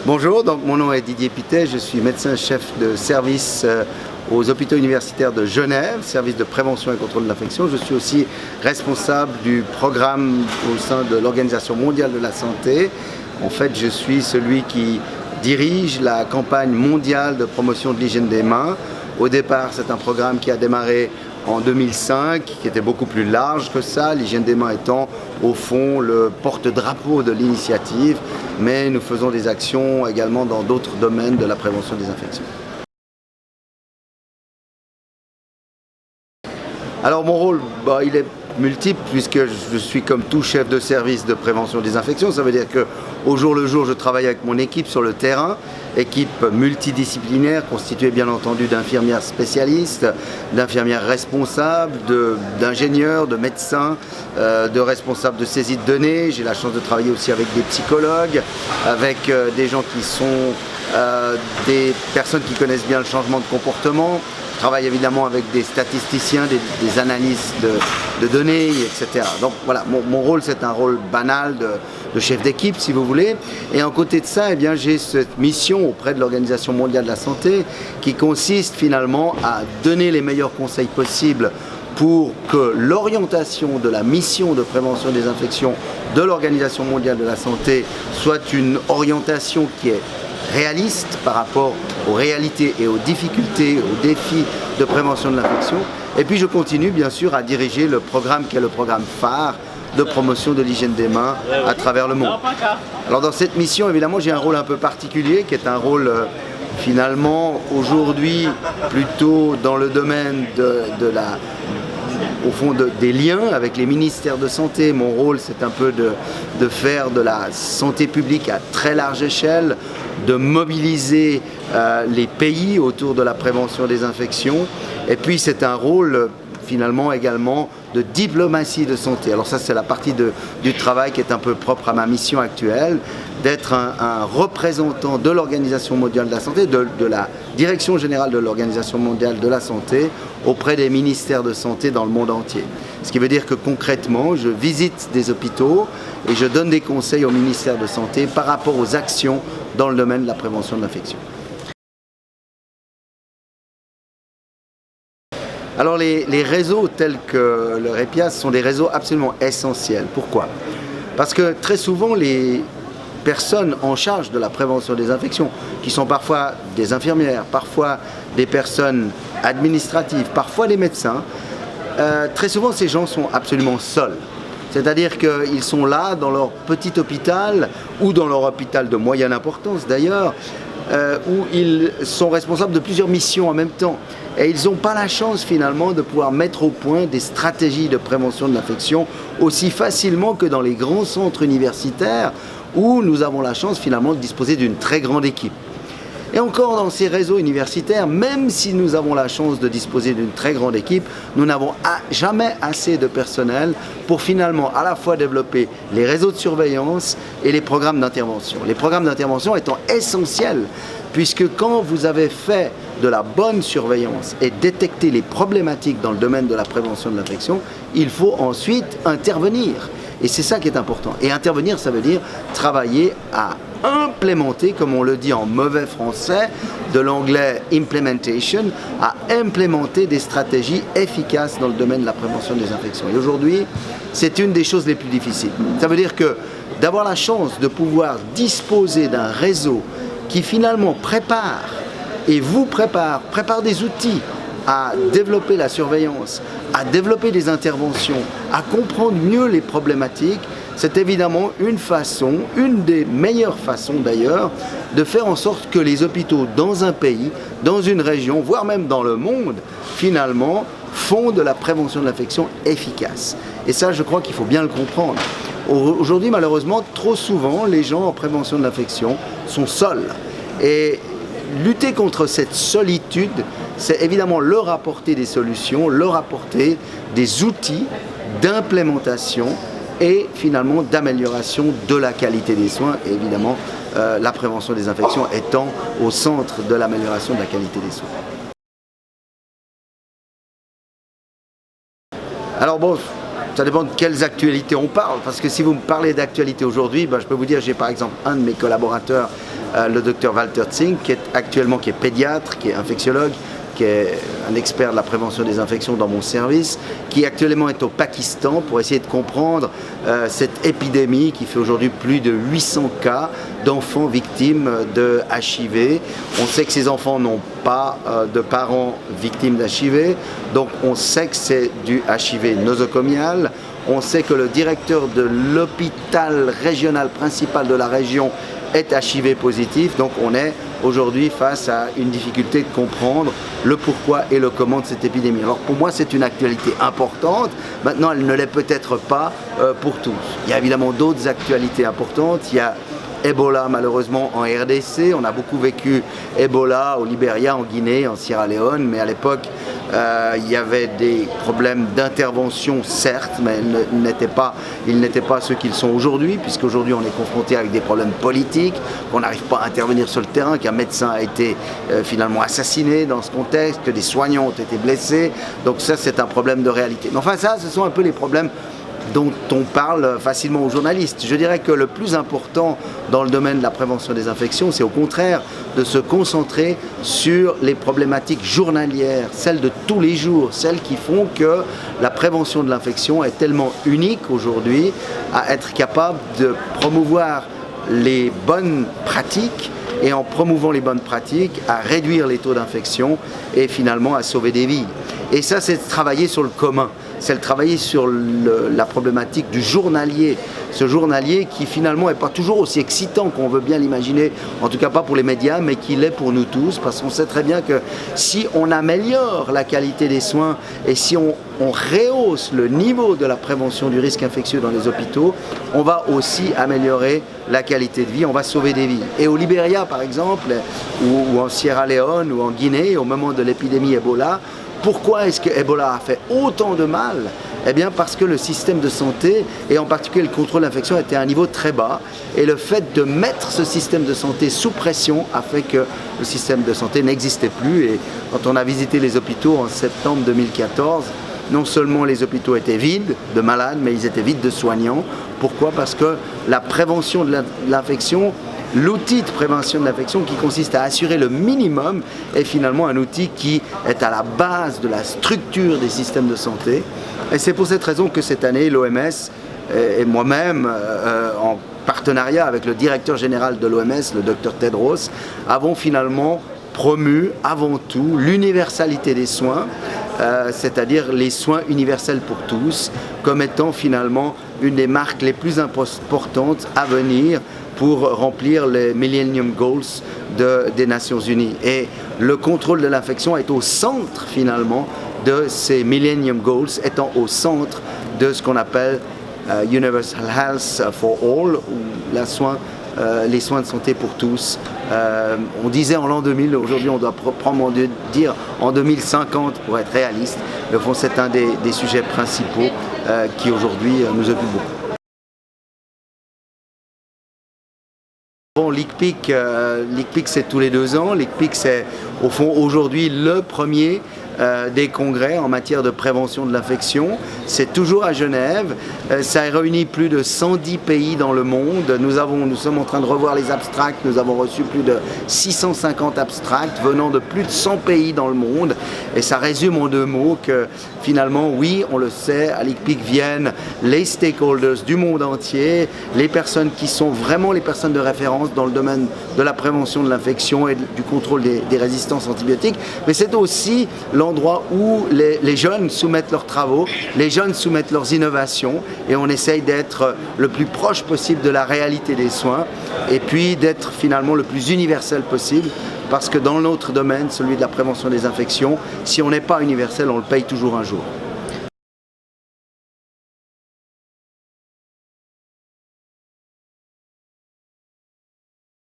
Bonjour, donc mon nom est Didier Pittet, je suis médecin-chef de service aux hôpitaux universitaires de Genève, service de prévention et contrôle de l'infection. Je suis aussi responsable du programme au sein de l'Organisation mondiale de la santé. En fait, je suis celui qui dirige la campagne mondiale de promotion de l'hygiène des mains. Au départ, c'est un programme qui a démarré en 2005, qui était beaucoup plus large que ça, l'hygiène des mains étant au fond le porte-drapeau de l'initiative, mais nous faisons des actions également dans d'autres domaines de la prévention des infections. Alors mon rôle, il est multiple puisque je suis comme tout chef de service de prévention des infections. Ça veut dire qu'au jour le jour, je travaille avec mon équipe sur le terrain, équipe multidisciplinaire constituée bien entendu d'infirmières spécialistes, d'infirmières responsables, d'ingénieurs, de médecins, de responsables de saisie de données. J'ai la chance de travailler aussi avec des psychologues, avec des gens qui sont des personnes qui connaissent bien le changement de comportement. Je travaille évidemment avec des statisticiens, des analystes de données, etc. Donc voilà, mon rôle c'est un rôle banal de chef d'équipe si vous voulez. Et en côté de ça, eh bien, j'ai cette mission auprès de l'Organisation mondiale de la santé qui consiste finalement à donner les meilleurs conseils possibles pour que l'orientation de la mission de prévention des infections de l'Organisation mondiale de la santé soit une orientation qui est réaliste par rapport aux réalités et aux difficultés, aux défis de prévention de l'infection. Et puis je continue bien sûr à diriger le programme qui est le programme phare de promotion de l'hygiène des mains à travers le monde. Alors dans cette mission, évidemment, j'ai un rôle un peu particulier qui est un rôle finalement aujourd'hui plutôt dans le domaine des liens avec les ministères de santé. Mon rôle, c'est un peu de faire de la santé publique à très large échelle, de mobiliser les pays autour de la prévention des infections. Et puis, c'est un rôle finalement également de diplomatie de santé. Alors ça, c'est la partie du travail qui est un peu propre à ma mission actuelle, d'être un représentant de l'Organisation mondiale de la santé, de la Direction générale de l'Organisation mondiale de la santé auprès des ministères de santé dans le monde entier. Ce qui veut dire que concrètement, je visite des hôpitaux et je donne des conseils au ministère de santé par rapport aux actions dans le domaine de la prévention de l'infection. Alors les réseaux tels que le REPIAS sont des réseaux absolument essentiels. Pourquoi? Parce que très souvent les personnes en charge de la prévention des infections, qui sont parfois des infirmières, parfois des personnes administratives, parfois des médecins, très souvent ces gens sont absolument seuls. C'est-à-dire qu'ils sont là dans leur petit hôpital ou dans leur hôpital de moyenne importance d'ailleurs, où ils sont responsables de plusieurs missions en même temps. Et ils n'ont pas la chance finalement de pouvoir mettre au point des stratégies de prévention de l'infection aussi facilement que dans les grands centres universitaires où nous avons la chance finalement de disposer d'une très grande équipe. Et encore dans ces réseaux universitaires, même si nous avons la chance de disposer d'une très grande équipe, nous n'avons jamais assez de personnel pour finalement à la fois développer les réseaux de surveillance et les programmes d'intervention. Les programmes d'intervention étant essentiels, puisque quand vous avez fait de la bonne surveillance et détecté les problématiques dans le domaine de la prévention de l'infection, il faut ensuite intervenir. Et c'est ça qui est important. Et intervenir, ça veut dire travailler à implémenter, comme on le dit en mauvais français, de l'anglais implementation, à implémenter des stratégies efficaces dans le domaine de la prévention des infections. Et aujourd'hui, c'est une des choses les plus difficiles. Ça veut dire que d'avoir la chance de pouvoir disposer d'un réseau qui finalement prépare des outils à développer la surveillance, à développer des interventions, à comprendre mieux les problématiques, c'est évidemment une des meilleures façons d'ailleurs, de faire en sorte que les hôpitaux dans un pays, dans une région, voire même dans le monde, finalement, font de la prévention de l'infection efficace. Et ça, je crois qu'il faut bien le comprendre. Aujourd'hui, malheureusement, trop souvent, les gens en prévention de l'infection sont seuls. Et lutter contre cette solitude, c'est évidemment leur apporter des solutions, leur apporter des outils d'implémentation et finalement d'amélioration de la qualité des soins, et évidemment la prévention des infections étant au centre de l'amélioration de la qualité des soins. Alors bon, ça dépend de quelles actualités on parle, parce que si vous me parlez d'actualité aujourd'hui, je peux vous dire, j'ai par exemple un de mes collaborateurs le docteur Walter Zink, qui est pédiatre, qui est infectiologue, qui est un expert de la prévention des infections dans mon service, qui actuellement est au Pakistan pour essayer de comprendre cette épidémie qui fait aujourd'hui plus de 800 cas d'enfants victimes de HIV. On sait que ces enfants n'ont pas de parents victimes d'HIV, donc on sait que c'est du HIV nosocomial. On sait que le directeur de l'hôpital régional principal de la région est HIV positif, donc on est aujourd'hui face à une difficulté de comprendre le pourquoi et le comment de cette épidémie. Alors pour moi c'est une actualité importante, maintenant elle ne l'est peut-être pas pour tous. Il y a évidemment d'autres actualités importantes, il y a Ebola malheureusement en RDC, on a beaucoup vécu Ebola au Libéria, en Guinée, en Sierra Leone, mais à l'époque il y avait des problèmes d'intervention certes, mais ils n'étaient pas ceux qu'ils sont aujourd'hui, puisqu'aujourd'hui on est confronté avec des problèmes politiques, qu'on n'arrive pas à intervenir sur le terrain, qu'un médecin a été finalement assassiné dans ce contexte, que des soignants ont été blessés, donc ça c'est un problème de réalité. Mais enfin ça, ce sont un peu les problèmes dont on parle facilement aux journalistes. Je dirais que le plus important dans le domaine de la prévention des infections, c'est au contraire de se concentrer sur les problématiques journalières, celles de tous les jours, celles qui font que la prévention de l'infection est tellement unique aujourd'hui à être capable de promouvoir les bonnes pratiques et en promouvant les bonnes pratiques, à réduire les taux d'infection et finalement à sauver des vies. Et ça, c'est de travailler sur le commun, c'est de travailler sur la problématique du journalier. Ce journalier qui finalement n'est pas toujours aussi excitant qu'on veut bien l'imaginer, en tout cas pas pour les médias, mais qui l'est pour nous tous, parce qu'on sait très bien que si on améliore la qualité des soins et si on rehausse le niveau de la prévention du risque infectieux dans les hôpitaux, on va aussi améliorer la qualité de vie, on va sauver des vies. Et au Libéria par exemple, ou en Sierra Leone, ou en Guinée, au moment de l'épidémie Ebola, pourquoi est-ce que Ebola a fait autant de mal? Eh bien parce que le système de santé, et en particulier le contrôle de l'infection, était à un niveau très bas. Et le fait de mettre ce système de santé sous pression a fait que le système de santé n'existait plus. Et quand on a visité les hôpitaux en septembre 2014, non seulement les hôpitaux étaient vides de malades, mais ils étaient vides de soignants. Pourquoi? Parce que la prévention de l'infection, l'outil de prévention de l'infection qui consiste à assurer le minimum est finalement un outil qui est à la base de la structure des systèmes de santé. Et c'est pour cette raison que cette année, l'OMS et moi-même, en partenariat avec le directeur général de l'OMS, le Dr Tedros, avons finalement promu avant tout l'universalité des soins, c'est-à-dire les soins universels pour tous, comme étant finalement une des marques les plus importantes à venir pour remplir les Millennium Goals des Nations Unies. Et le contrôle de l'infection est au centre finalement de ces Millennium Goals, étant au centre de ce qu'on appelle Universal Health for All, ou les soins de santé pour tous. On disait en l'an 2000, aujourd'hui on doit probablement dire en 2050 pour être réaliste. Mais au fond c'est un des sujets principaux qui aujourd'hui nous occupe beaucoup. Bon, l'ICPIC c'est tous les 2 ans. L'ICPIC c'est au fond aujourd'hui le premier des congrès en matière de prévention de l'infection. C'est toujours à Genève. Ça réunit plus de 110 pays dans le monde. Nous sommes en train de revoir les abstracts. Nous avons reçu plus de 650 abstracts venant de plus de 100 pays dans le monde. Et ça résume en 2 mots que finalement, oui, on le sait, à l'ICPIC viennent les stakeholders du monde entier, les personnes qui sont vraiment les personnes de référence dans le domaine de la prévention de l'infection et du contrôle des résistances antibiotiques. Mais c'est aussi l'endroit où les jeunes soumettent leurs travaux, les jeunes soumettent leurs innovations et on essaye d'être le plus proche possible de la réalité des soins et puis d'être finalement le plus universel possible parce que dans notre domaine, celui de la prévention des infections, si on n'est pas universel, on le paye toujours un jour.